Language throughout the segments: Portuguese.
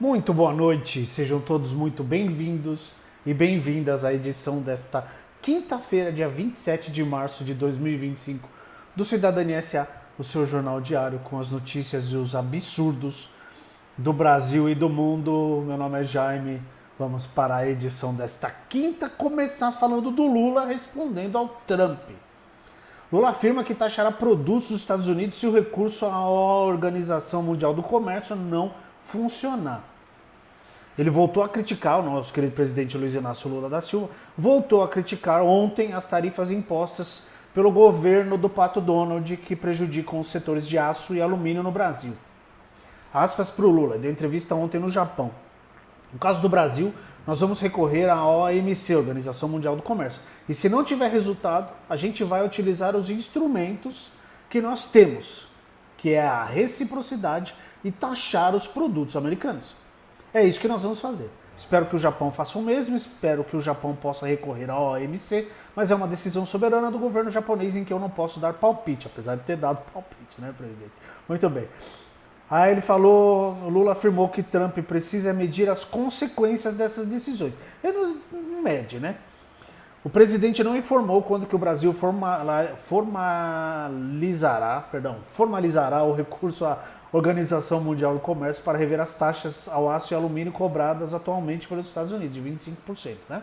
Muito boa noite, sejam todos muito bem-vindos e bem-vindas à edição desta quinta-feira, dia 27 de março de 2025, do Cidadania SA, o seu jornal diário com as notícias e os absurdos do Brasil e do mundo. Meu nome é Jaime, vamos para a edição desta quinta, começar falando do Lula respondendo ao Trump. Lula afirma que taxará produtos dos Estados Unidos se o recurso à Organização Mundial do Comércio não funcionar. Ele voltou a criticar, o nosso querido presidente Luiz Inácio Lula da Silva, voltou a criticar ontem as tarifas impostas pelo governo do Pato Donald que prejudicam os setores de aço e alumínio no Brasil. Aspas para o Lula, deu entrevista ontem no Japão. No caso do Brasil, nós vamos recorrer à OMC, Organização Mundial do Comércio. E se não tiver resultado, a gente vai utilizar os instrumentos que nós temos, que é a reciprocidade e taxar os produtos americanos. É isso que nós vamos fazer. Espero que o Japão faça o mesmo, espero que o Japão possa recorrer à OMC, mas é uma decisão soberana do governo japonês em que eu não posso dar palpite, apesar de ter dado palpite, né, presidente? Muito bem. Aí ele falou, o Lula afirmou que Trump precisa medir as consequências dessas decisões. Ele não mede, né? O presidente não informou quando que o Brasil formalizará o recurso à Organização Mundial do Comércio para rever as taxas ao aço e alumínio cobradas atualmente pelos Estados Unidos, de 25%, né?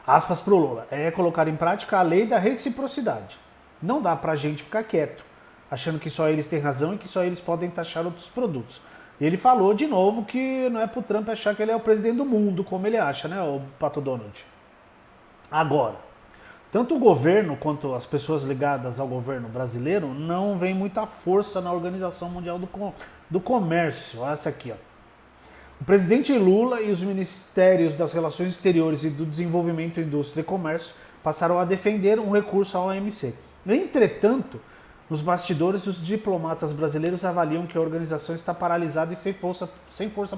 Aspas para o Lula, é colocar em prática a lei da reciprocidade. Não dá para a gente ficar quieto, achando que só eles têm razão e que só eles podem taxar outros produtos. E ele falou de novo que não é pro Trump achar que ele é o presidente do mundo, como ele acha, né, o Pato Donald. Agora, tanto o governo quanto as pessoas ligadas ao governo brasileiro não veem muita força na Organização Mundial do Comércio. Essa aqui, ó. O presidente Lula e os ministérios das Relações Exteriores e do Desenvolvimento, Indústria e Comércio passaram a defender um recurso à OMC. Entretanto, nos bastidores, os diplomatas brasileiros avaliam que a organização está paralisada e sem força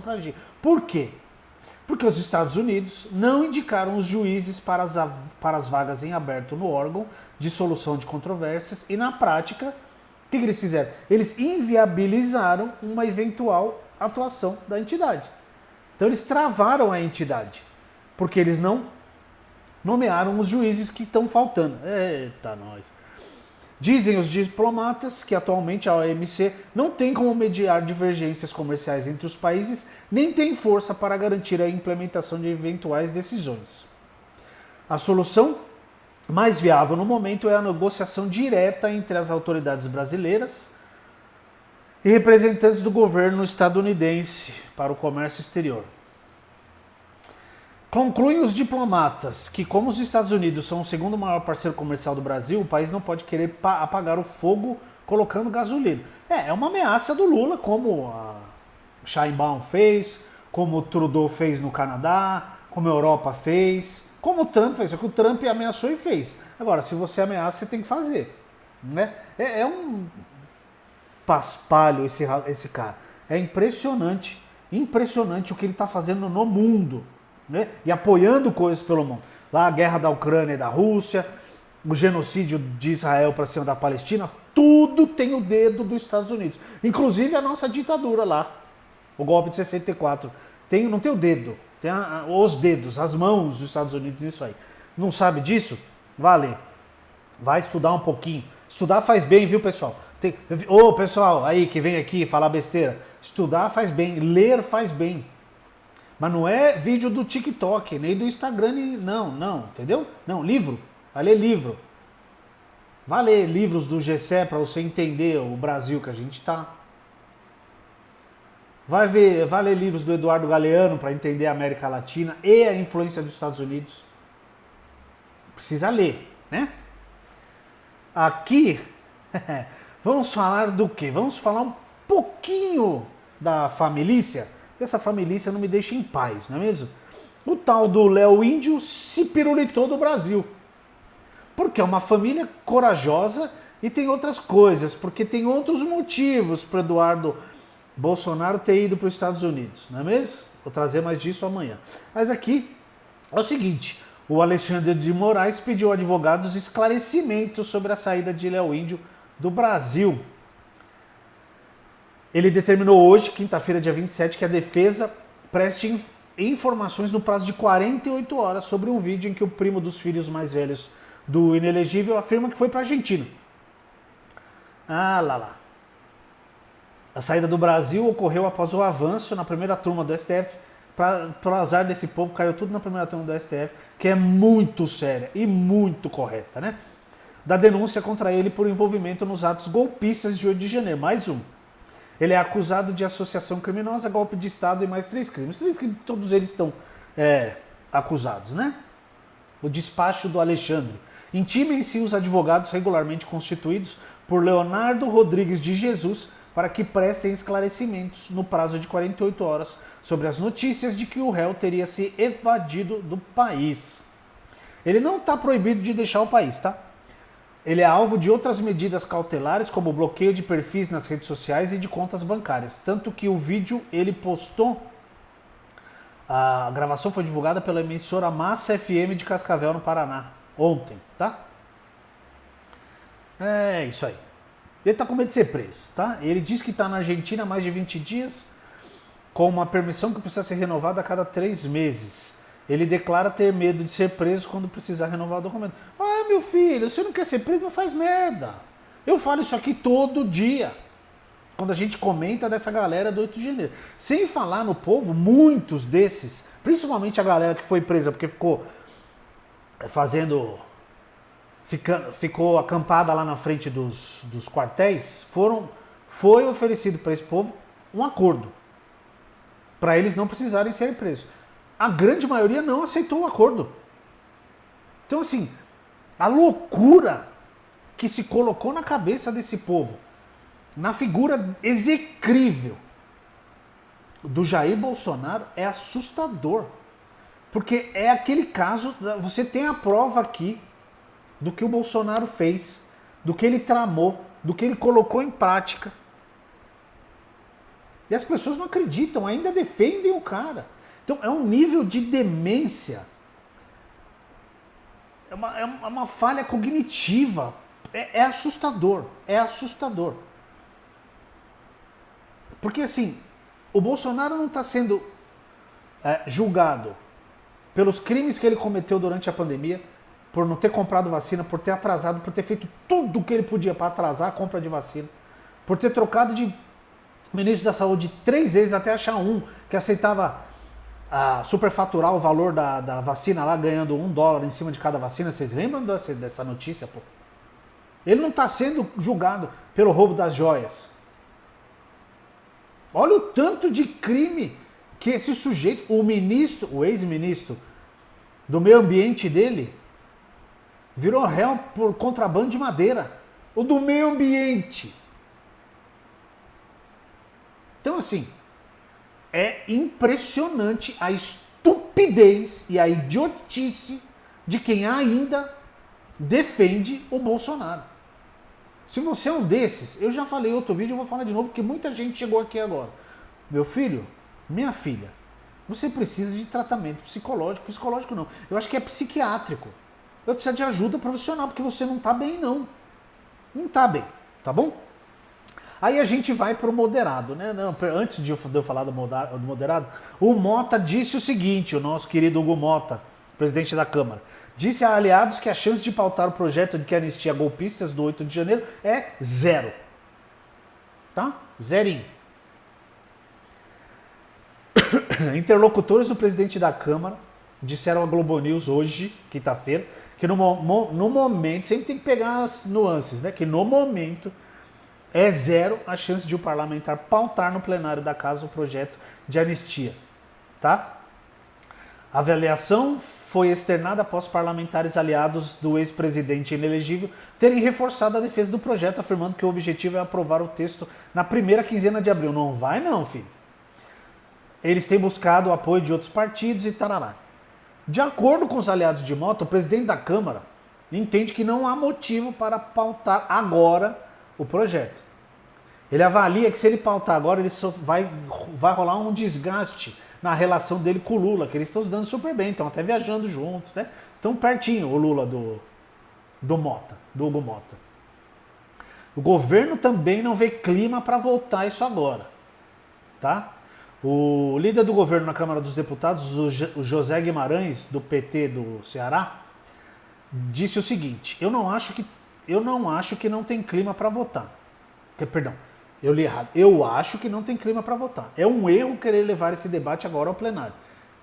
para agir. Por quê? Porque os Estados Unidos não indicaram os juízes para as vagas em aberto no órgão de solução de controvérsias e, na prática, o que eles fizeram? Eles inviabilizaram uma eventual atuação da entidade. Então, eles travaram a entidade, porque eles não nomearam os juízes que estão faltando. Eita, nós! Dizem os diplomatas que atualmente a OMC não tem como mediar divergências comerciais entre os países, nem tem força para garantir a implementação de eventuais decisões. A solução mais viável no momento é a negociação direta entre as autoridades brasileiras e representantes do governo estadunidense para o comércio exterior. Concluem os diplomatas que, como os Estados Unidos são o segundo maior parceiro comercial do Brasil, o país não pode querer apagar o fogo colocando gasolina. É uma ameaça do Lula, como a Sheinbaum fez, como o Trudeau fez no Canadá, como a Europa fez, como o Trump fez. Só que o Trump ameaçou e fez. Agora, se você ameaça, você tem que fazer. Né? É um paspalho esse cara. É impressionante o que ele está fazendo no mundo. Né? E apoiando coisas pelo mundo. Lá a guerra da Ucrânia e da Rússia, o genocídio de Israel para cima da Palestina, tudo tem o dedo dos Estados Unidos. Inclusive a nossa ditadura lá, o golpe de 64. Não tem o dedo, tem os dedos, as mãos dos Estados Unidos nisso aí. Não sabe disso? Vale. Vai estudar um pouquinho. Estudar faz bem, viu, pessoal? Pessoal aí que vem aqui falar besteira. Estudar faz bem, ler faz bem. Mas não é vídeo do TikTok, nem do Instagram, não, entendeu? Não, livro, vai ler livro. Vai ler livros do GCE para você entender o Brasil que a gente tá. Vai ler livros do Eduardo Galeano para entender a América Latina e a influência dos Estados Unidos. Precisa ler, né? Aqui, vamos falar do quê? Vamos falar um pouquinho da família. Essa família não me deixa em paz, não é mesmo? O tal do Léo Índio se pirulitou do Brasil. Porque é uma família corajosa e tem outras coisas, porque tem outros motivos para Eduardo Bolsonaro ter ido para os Estados Unidos, não é mesmo? Vou trazer mais disso amanhã. Mas aqui é o seguinte, o Alexandre de Moraes pediu a advogados esclarecimentos sobre a saída de Léo Índio do Brasil. Ele determinou hoje, quinta-feira, dia 27, que a defesa preste informações no prazo de 48 horas sobre um vídeo em que o primo dos filhos mais velhos do inelegível afirma que foi para a Argentina. Ah, lá. A saída do Brasil ocorreu após o avanço na primeira turma do STF. Para o azar desse povo, caiu tudo na primeira turma do STF, que é muito séria e muito correta, né? Da denúncia contra ele por envolvimento nos atos golpistas de 8 de janeiro. Mais um. Ele é acusado de associação criminosa, golpe de Estado e mais 3 crimes. 3 crimes, todos eles estão acusados, né? O despacho do Alexandre. Intimem-se os advogados regularmente constituídos por Leonardo Rodrigues de Jesus para que prestem esclarecimentos no prazo de 48 horas sobre as notícias de que o réu teria se evadido do país. Ele não está proibido de deixar o país, tá? Ele é alvo de outras medidas cautelares, como bloqueio de perfis nas redes sociais e de contas bancárias. Tanto que o vídeo ele postou, a gravação foi divulgada pela emissora Massa FM de Cascavel, no Paraná, ontem, tá? É isso aí. Ele está com medo de ser preso, tá? Ele diz que está na Argentina há mais de 20 dias, com uma permissão que precisa ser renovada a cada 3 meses. Ele declara ter medo de ser preso quando precisar renovar o documento. Ah, meu filho, você não quer ser preso, não faz merda. Eu falo isso aqui todo dia, quando a gente comenta dessa galera do 8 de janeiro. Sem falar no povo, muitos desses, principalmente a galera que foi presa porque ficou acampada lá na frente dos quartéis, foi oferecido para esse povo um acordo, para eles não precisarem ser presos. A grande maioria não aceitou o acordo. Então, assim, a loucura que se colocou na cabeça desse povo, na figura execrível do Jair Bolsonaro, é assustador. Porque é aquele caso, você tem a prova aqui do que o Bolsonaro fez, do que ele tramou, do que ele colocou em prática. E as pessoas não acreditam, ainda defendem o cara. Então é um nível de demência, é uma falha cognitiva, é assustador, é assustador. Porque assim, o Bolsonaro não está sendo julgado pelos crimes que ele cometeu durante a pandemia, por não ter comprado vacina, por ter atrasado, por ter feito tudo o que ele podia para atrasar a compra de vacina, por ter trocado de ministro da Saúde 3 vezes até achar um que aceitava superfaturar o valor da vacina lá, ganhando $1 em cima de cada vacina. Vocês lembram dessa notícia, pô? Ele não está sendo julgado pelo roubo das joias. Olha o tanto de crime que esse sujeito, o ex-ministro do meio ambiente dele, virou réu por contrabando de madeira. O do meio ambiente. Então, assim, é impressionante a estupidez e a idiotice de quem ainda defende o Bolsonaro. Se você é um desses, eu já falei em outro vídeo, eu vou falar de novo, porque muita gente chegou aqui agora. Meu filho, minha filha, você precisa de tratamento psicológico. Psicológico não, eu acho que é psiquiátrico. Vai precisar de ajuda profissional, porque você não tá bem, não. Não tá bem, tá bom? Aí a gente vai pro moderado, né? Não, antes de eu falar do moderado, o Mota disse o seguinte, o nosso querido Hugo Mota, presidente da Câmara, disse a aliados que a chance de pautar o projeto de que anistia golpistas do 8 de janeiro é 0. Tá? Zerinho. Interlocutores do presidente da Câmara disseram à Globo News hoje, quinta-feira, que no momento, sempre tem que pegar as nuances, né? Que no momento é 0 a chance de o parlamentar pautar no plenário da casa o projeto de anistia, tá? A avaliação foi externada após parlamentares aliados do ex-presidente inelegível terem reforçado a defesa do projeto, afirmando que o objetivo é aprovar o texto na primeira quinzena de abril. Não vai não, filho. Eles têm buscado o apoio de outros partidos e tarará. De acordo com os aliados de Mota, o presidente da Câmara entende que não há motivo para pautar agora o projeto. Ele avalia que se ele pautar agora, ele só vai rolar um desgaste na relação dele com o Lula, que eles estão se dando super bem, estão até viajando juntos, né? Estão pertinho o Lula do Hugo Mota. O governo também não vê clima para votar isso agora, tá? O líder do governo na Câmara dos Deputados, o José Guimarães, do PT do Ceará, disse o seguinte: eu não acho que não tem clima para votar. Perdão, eu li errado. Eu acho que não tem clima para votar. É um erro querer levar esse debate agora ao plenário.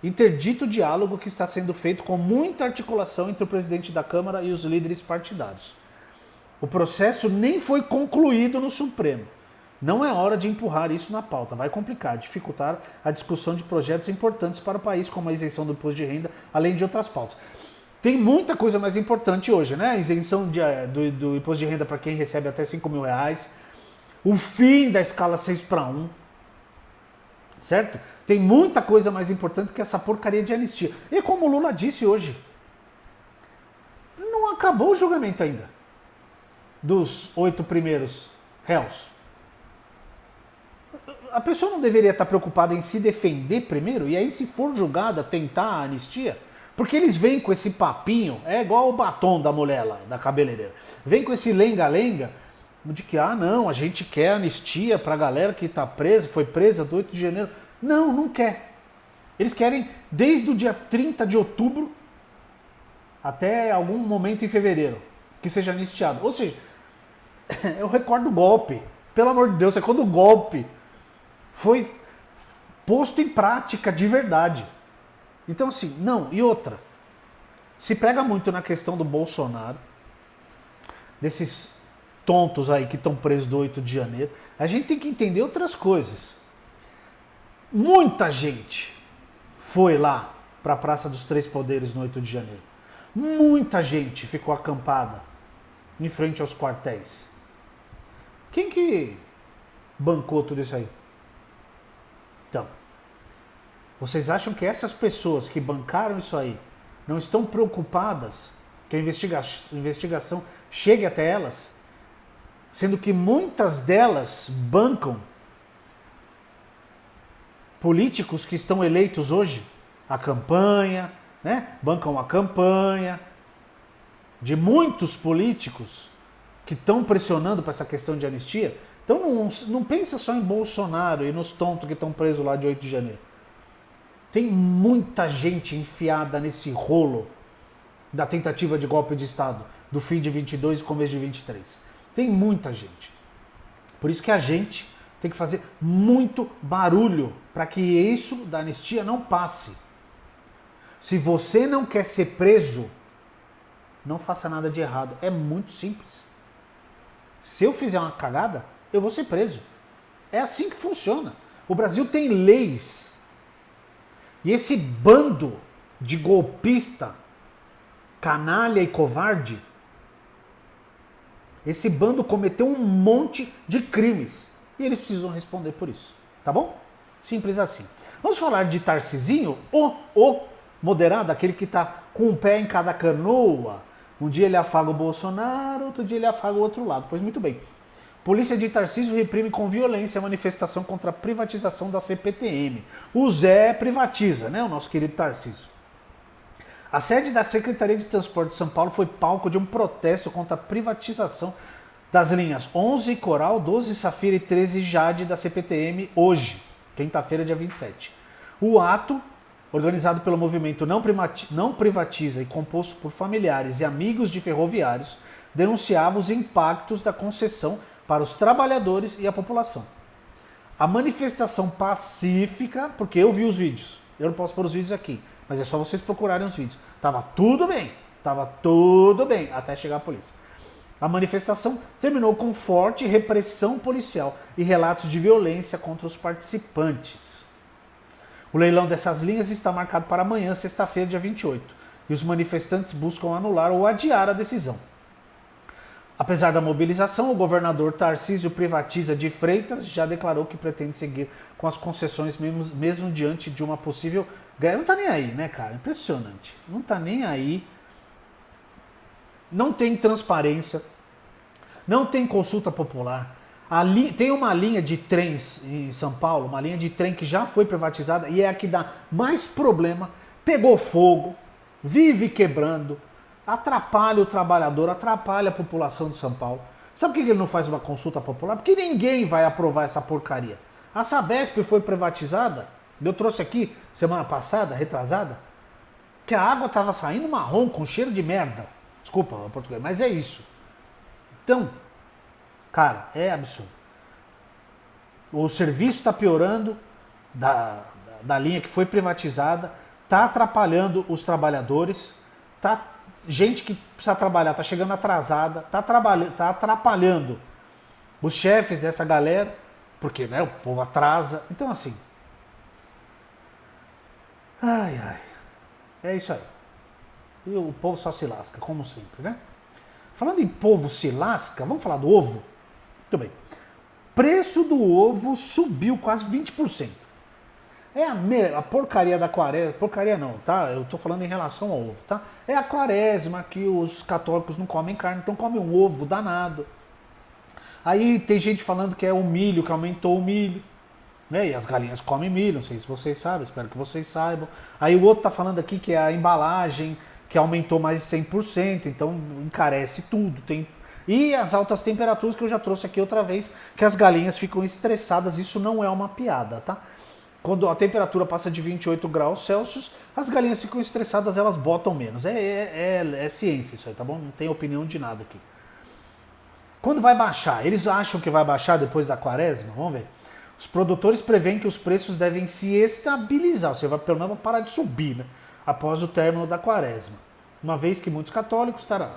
Interdito o diálogo que está sendo feito com muita articulação entre o presidente da Câmara e os líderes partidários. O processo nem foi concluído no Supremo. Não é hora de empurrar isso na pauta. Vai complicar, dificultar a discussão de projetos importantes para o país, como a isenção do imposto de renda, além de outras pautas. Tem muita coisa mais importante hoje, né? A isenção do imposto de renda para quem recebe até R$5.000, o fim da escala 6:1, certo? Tem muita coisa mais importante que essa porcaria de anistia. E como o Lula disse hoje, não acabou o julgamento ainda dos 8 primeiros réus. A pessoa não deveria estar preocupada em se defender primeiro? E aí, se for julgada, tentar a anistia? Porque eles vêm com esse papinho, é igual o batom da mulher lá, da cabeleireira. Vem com esse lenga-lenga de que, não, a gente quer anistia pra galera que tá presa, foi presa do 8 de janeiro. Não, não quer. Eles querem desde o dia 30 de outubro até algum momento em fevereiro que seja anistiado. Ou seja, é o recorde do golpe. Pelo amor de Deus, é quando o golpe foi posto em prática de verdade. Então assim, não. E outra, se pega muito na questão do Bolsonaro, desses tontos aí que estão presos do 8 de janeiro, a gente tem que entender outras coisas. Muita gente foi lá para a Praça dos Três Poderes no 8 de janeiro. Muita gente ficou acampada em frente aos quartéis. Quem que bancou tudo isso aí? Então, vocês acham que essas pessoas que bancaram isso aí não estão preocupadas que a investigação chegue até elas? Sendo que muitas delas bancam políticos que estão eleitos hoje, a campanha, né? Bancam a campanha de muitos políticos que estão pressionando para essa questão de anistia. Então não pensa só em Bolsonaro e nos tontos que estão presos lá de 8 de janeiro. Tem muita gente enfiada nesse rolo da tentativa de golpe de Estado do fim de 22 e começo de 23. Tem muita gente. Por isso que a gente tem que fazer muito barulho para que isso da anistia não passe. Se você não quer ser preso, não faça nada de errado. É muito simples. Se eu fizer uma cagada, eu vou ser preso. É assim que funciona. O Brasil tem leis. E esse bando de golpista, canalha e covarde, esse bando cometeu um monte de crimes. E eles precisam responder por isso. Tá bom? Simples assim. Vamos falar de Tarcisinho, o moderado, aquele que está com um pé em cada canoa. Um dia ele afaga o Bolsonaro, outro dia ele afaga o outro lado. Pois muito bem. Polícia de Tarcísio reprime com violência a manifestação contra a privatização da CPTM. O Zé privatiza, né? O nosso querido Tarcísio. A sede da Secretaria de Transporte de São Paulo foi palco de um protesto contra a privatização das linhas 11 Coral, 12 Safira e 13 Jade da CPTM hoje, quinta-feira, dia 27. O ato, organizado pelo movimento Não Privatiza e composto por familiares e amigos de ferroviários, denunciava os impactos da concessão para os trabalhadores e a população. A manifestação pacífica, porque eu vi os vídeos, eu não posso pôr os vídeos aqui, mas é só vocês procurarem os vídeos. Tava tudo bem, até chegar a polícia. A manifestação terminou com forte repressão policial e relatos de violência contra os participantes. O leilão dessas linhas está marcado para amanhã, sexta-feira, dia 28, e os manifestantes buscam anular ou adiar a decisão. Apesar da mobilização, o governador Tarcísio Privatiza de Freitas já declarou que pretende seguir com as concessões mesmo diante de uma possível greve. Não tá nem aí, né, cara? Impressionante. Não tá nem aí. Não tem transparência. Não tem consulta popular. Tem uma linha de trens em São Paulo, uma linha de trem que já foi privatizada e é a que dá mais problema. Pegou fogo, vive quebrando, atrapalha o trabalhador, atrapalha a população de São Paulo. Sabe por que ele não faz uma consulta popular? Porque ninguém vai aprovar essa porcaria. A Sabesp foi privatizada, eu trouxe aqui semana passada, retrasada, que a água estava saindo marrom com cheiro de merda. Desculpa o português, mas é isso. Então, cara, é absurdo. O serviço está piorando da linha que foi privatizada, está atrapalhando os trabalhadores, tá gente que precisa trabalhar, está chegando atrasada, tá atrapalhando os chefes dessa galera, porque né, o povo atrasa. Então assim, é isso aí. E o povo só se lasca, como sempre, né? Falando em povo se lasca, vamos falar do ovo? Muito bem. Preço do ovo subiu quase 20%. É a porcaria da quaresma. Porcaria não, tá? Eu tô falando em relação ao ovo, tá? É a quaresma que os católicos não comem carne, então comem um ovo danado. Aí tem gente falando que é o milho, que aumentou o milho. Né? E as galinhas comem milho, não sei se vocês sabem, espero que vocês saibam. Aí o outro tá falando aqui que é a embalagem, que aumentou mais de 100%, então encarece tudo. E as altas temperaturas que eu já trouxe aqui outra vez, que as galinhas ficam estressadas, isso não é uma piada, tá? Quando a temperatura passa de 28 graus Celsius, as galinhas ficam estressadas, elas botam menos. É ciência isso aí, tá bom? Não tem opinião de nada aqui. Quando vai baixar? Eles acham que vai baixar depois da quaresma? Vamos ver. Os produtores preveem que os preços devem se estabilizar, você vai pelo menos parar de subir, né? Após o término da quaresma, uma vez que muitos católicos estarão.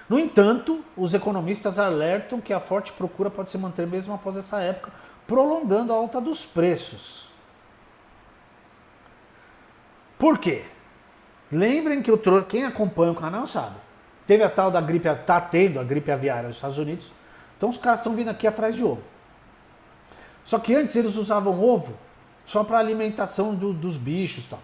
No entanto, os economistas alertam que a forte procura pode se manter mesmo após essa época, prolongando a alta dos preços. Por quê? Lembrem que quem acompanha o canal sabe. Teve a tal da gripe, tá tendo a gripe aviária nos Estados Unidos, então os caras estão vindo aqui atrás de ovo. Só que antes eles usavam ovo só para alimentação dos bichos e tal.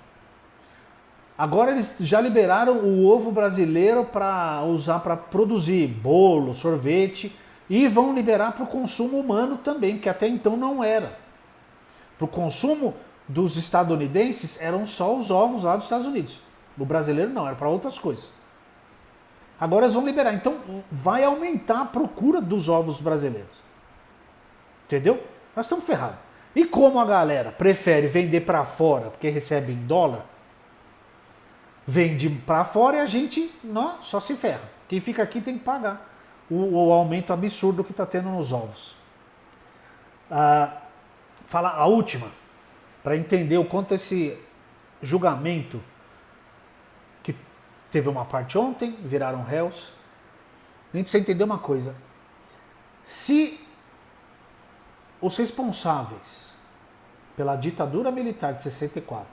Agora eles já liberaram o ovo brasileiro para usar para produzir bolo, sorvete e vão liberar para o consumo humano também, que até então não era. Para o consumo dos estadunidenses eram só os ovos lá dos Estados Unidos. O brasileiro não, era para outras coisas. Agora eles vão liberar, então vai aumentar a procura dos ovos brasileiros. Entendeu? Nós estamos ferrados. E como a galera prefere vender para fora porque recebe em dólar, vende para fora e a gente só se ferra. Quem fica aqui tem que pagar o aumento absurdo que está tendo nos ovos. Fala a última, para entender o quanto esse julgamento, que teve uma parte ontem, viraram réus, a gente precisa entender uma coisa. Se os responsáveis pela ditadura militar de 64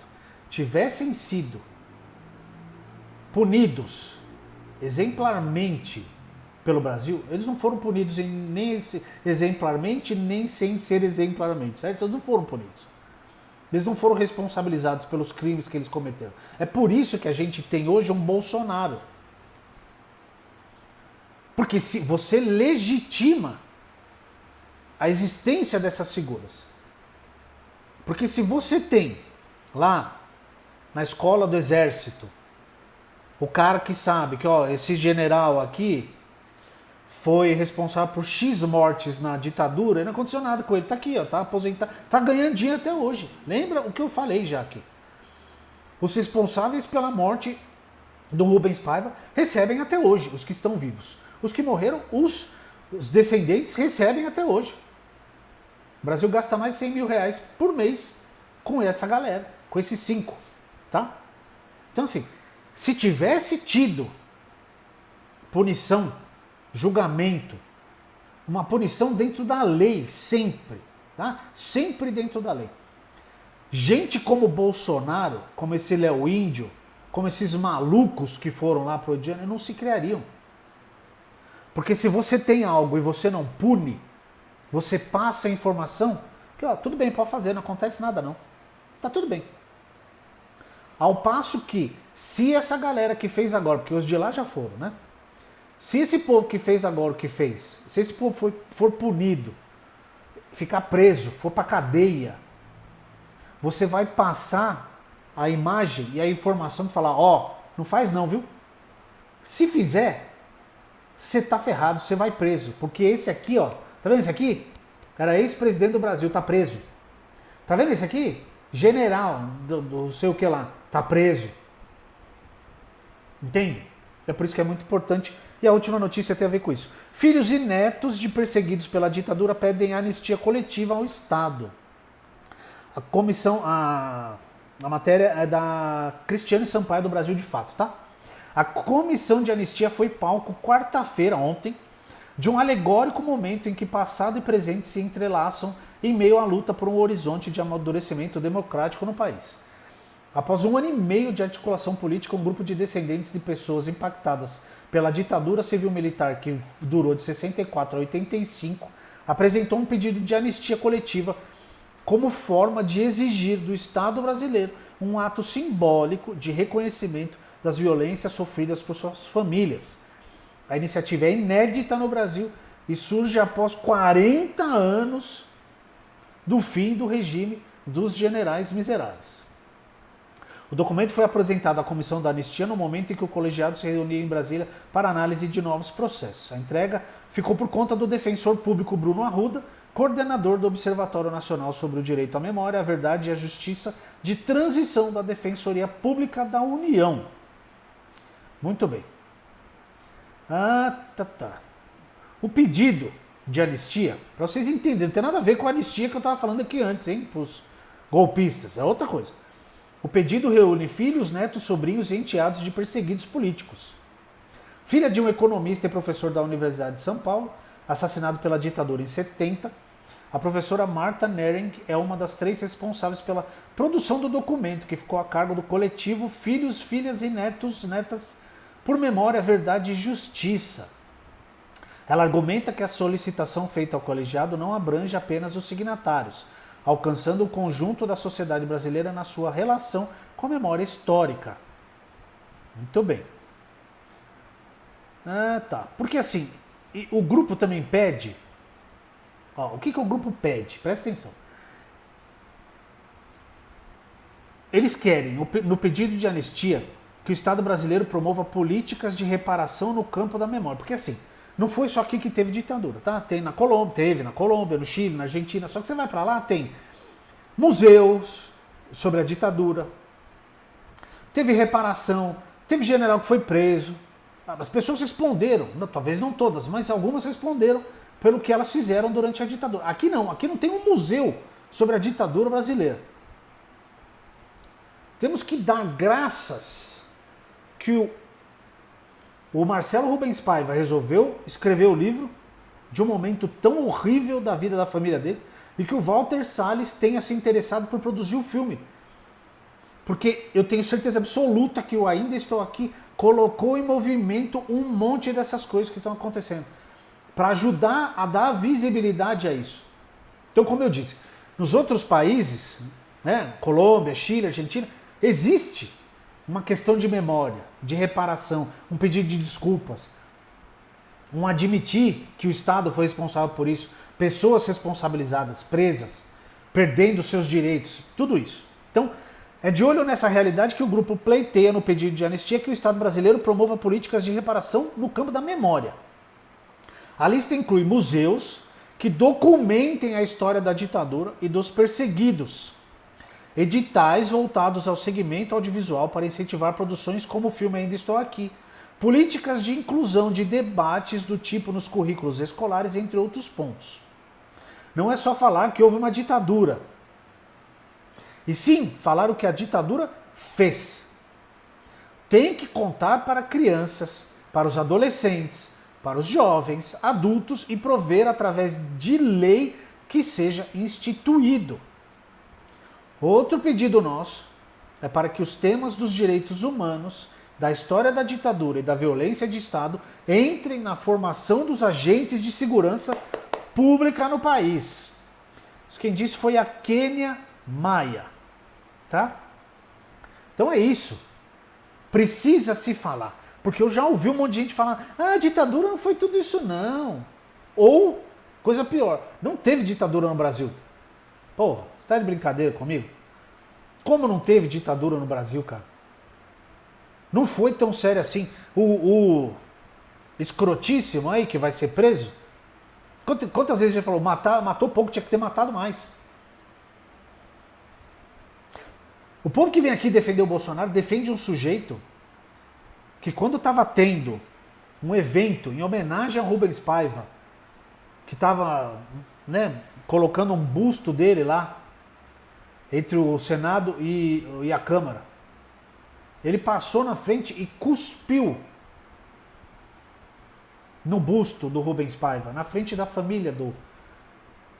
tivessem sido punidos exemplarmente pelo Brasil, eles não foram punidos nem exemplarmente, nem sem ser exemplarmente, certo? Eles não foram punidos. Eles não foram responsabilizados pelos crimes que eles cometeram. É por isso que a gente tem hoje um Bolsonaro. Porque se você legitima a existência dessas figuras. Porque se você tem lá na escola do exército o cara que sabe que esse general aqui foi responsável por X mortes na ditadura, e não aconteceu nada com ele, tá aqui, tá aposentado, tá ganhando dinheiro até hoje. Lembra o que eu falei já aqui? Os responsáveis pela morte do Rubens Paiva recebem até hoje, os que estão vivos. Os que morreram, os descendentes recebem até hoje. O Brasil gasta mais de 100 mil reais por mês com essa galera, com esses 5, tá? Então assim, se tivesse tido punição, julgamento, uma punição dentro da lei, sempre, tá? Sempre dentro da lei. Gente como Bolsonaro, como esse Léo Índio, como esses malucos que foram lá pro Rio de Janeiro, não se criariam. Porque se você tem algo e você não pune, você passa a informação que, tudo bem, pode fazer, não acontece nada não. Tá tudo bem. Ao passo que, se essa galera que fez agora, porque os de lá já foram, né? Se esse povo que fez agora o que fez, se esse povo for punido, ficar preso, for pra cadeia, você vai passar a imagem e a informação de falar, não faz não, viu? Se fizer, você tá ferrado, você vai preso. Porque esse aqui, ó, tá vendo esse aqui? Era ex-presidente do Brasil, tá preso. Tá vendo esse aqui? General do sei o que lá, tá preso. Entende? É por isso que é muito importante. E a última notícia tem a ver com isso. Filhos e netos de perseguidos pela ditadura pedem anistia coletiva ao Estado. A comissão, a matéria é da Cristiane Sampaio do Brasil de Fato, tá? A comissão de anistia foi palco quarta-feira, ontem, de um alegórico momento em que passado e presente se entrelaçam em meio à luta por um horizonte de amadurecimento democrático no país. Após um ano e meio de articulação política, um grupo de descendentes de pessoas impactadas pela ditadura civil-militar que durou de 64 a 85, apresentou um pedido de anistia coletiva como forma de exigir do Estado brasileiro um ato simbólico de reconhecimento das violências sofridas por suas famílias. A iniciativa é inédita no Brasil e surge após 40 anos do fim do regime dos generais miseráveis. O documento foi apresentado à Comissão da Anistia no momento em que o colegiado se reunia em Brasília para análise de novos processos. A entrega ficou por conta do defensor público Bruno Arruda, coordenador do Observatório Nacional sobre o Direito à Memória, a Verdade e a Justiça de Transição da Defensoria Pública da União. Muito bem. O pedido de anistia, para vocês entenderem, não tem nada a ver com a anistia que eu estava falando aqui antes, hein, para os golpistas, é outra coisa. O pedido reúne filhos, netos, sobrinhos e enteados de perseguidos políticos. Filha de um economista e professor da Universidade de São Paulo, assassinado pela ditadura em 70, a professora Marta Nering é uma das 3 responsáveis pela produção do documento, que ficou a cargo do coletivo Filhos, Filhas e Netas por Memória, Verdade e Justiça. Ela argumenta que a solicitação feita ao colegiado não abrange apenas os signatários, alcançando o conjunto da sociedade brasileira na sua relação com a memória histórica. Muito bem. Porque assim, o grupo também pede... o que o grupo pede? Presta atenção. Eles querem, no pedido de anistia, que o Estado brasileiro promova políticas de reparação no campo da memória. Porque assim, não foi só aqui que teve ditadura, tá? Teve na Colômbia, no Chile, na Argentina. Só que você vai para lá, tem museus sobre a ditadura, teve reparação, teve general que foi preso. As pessoas responderam, talvez não todas, mas algumas responderam pelo que elas fizeram durante a ditadura. Aqui não tem um museu sobre a ditadura brasileira. Temos que dar graças que o Marcelo Rubens Paiva resolveu escrever o livro de um momento tão horrível da vida da família dele e que o Walter Salles tenha se interessado por produzir o filme. Porque eu tenho certeza absoluta que o Ainda Estou Aqui colocou em movimento um monte dessas coisas que estão acontecendo para ajudar a dar visibilidade a isso. Então, como eu disse, nos outros países, né, Colômbia, Chile, Argentina, existe uma questão de memória, de reparação, um pedido de desculpas, um admitir que o Estado foi responsável por isso, pessoas responsabilizadas, presas, perdendo seus direitos, tudo isso. Então, é de olho nessa realidade que o grupo pleiteia no pedido de anistia que o Estado brasileiro promova políticas de reparação no campo da memória. A lista inclui museus que documentem a história da ditadura e dos perseguidos, editais voltados ao segmento audiovisual para incentivar produções como o filme Ainda Estou Aqui, políticas de inclusão de debates do tipo nos currículos escolares, entre outros pontos. Não é só falar que houve uma ditadura, e sim falar o que a ditadura fez. Tem que contar para crianças, para os adolescentes, para os jovens, adultos e prover através de lei que seja instituído. Outro pedido nosso é para que os temas dos direitos humanos, da história da ditadura e da violência de Estado entrem na formação dos agentes de segurança pública no país. Quem disse foi a Kênia Maia. Tá? Então é isso. Precisa se falar. Porque eu já ouvi um monte de gente falar: a ditadura não foi tudo isso não. Ou, coisa pior, não teve ditadura no Brasil. Porra, você tá de brincadeira comigo? Como não teve ditadura no Brasil, cara? Não foi tão sério assim. escrotíssimo aí que vai ser preso? Quantas vezes a gente falou, matou pouco, tinha que ter matado mais. O povo que vem aqui defender o Bolsonaro defende um sujeito que quando estava tendo um evento em homenagem a Rubens Paiva, que estava, né, colocando um busto dele lá entre o Senado e a Câmara, ele passou na frente e cuspiu no busto do Rubens Paiva, na frente da família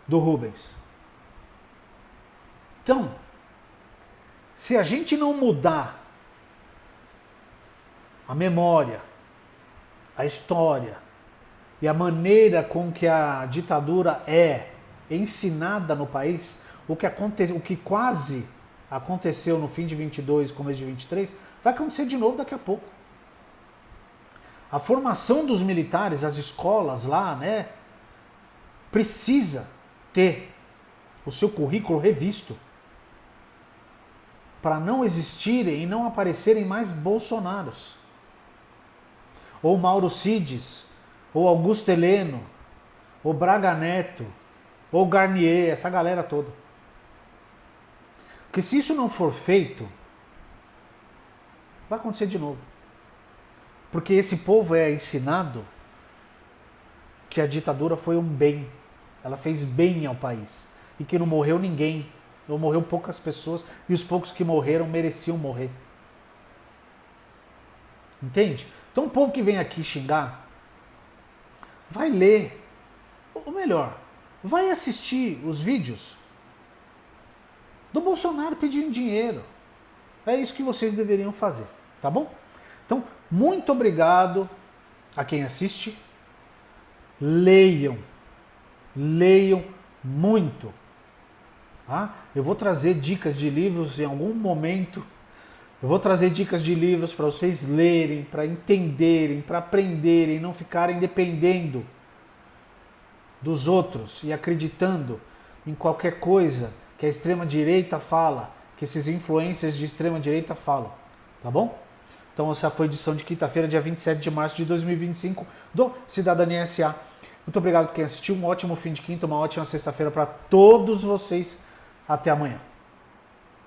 do Rubens. Então, se a gente não mudar a memória, a história e a maneira com que a ditadura é ensinada no país, o que quase aconteceu no fim de 22 e começo de 23, vai acontecer de novo daqui a pouco. A formação dos militares, as escolas lá, né, precisa ter o seu currículo revisto para não existirem e não aparecerem mais Bolsonaros. Ou Mauro Cides, ou Augusto Heleno, ou Braga Neto, ou Garnier, essa galera toda. Porque se isso não for feito, vai acontecer de novo. Porque esse povo é ensinado que a ditadura foi um bem. Ela fez bem ao país. E que não morreu ninguém. Não morreu poucas pessoas. E os poucos que morreram mereciam morrer. Entende? Então o povo que vem aqui xingar, vai ler. Ou melhor, vai assistir os vídeos do Bolsonaro pedindo dinheiro. É isso que vocês deveriam fazer. Tá bom? Então, muito obrigado a quem assiste. Leiam. Leiam muito. Tá? Eu vou trazer dicas de livros em algum momento. Eu vou trazer dicas de livros para vocês lerem, para entenderem, para aprenderem, não ficarem dependendo dos outros e acreditando em qualquer coisa que a extrema-direita fala, que esses influencers de extrema-direita falam. Tá bom? Então essa foi a edição de quinta-feira, dia 27 de março de 2025 do Cidadania SA. Muito obrigado por quem assistiu, um ótimo fim de quinta, uma ótima sexta-feira para todos vocês. Até amanhã.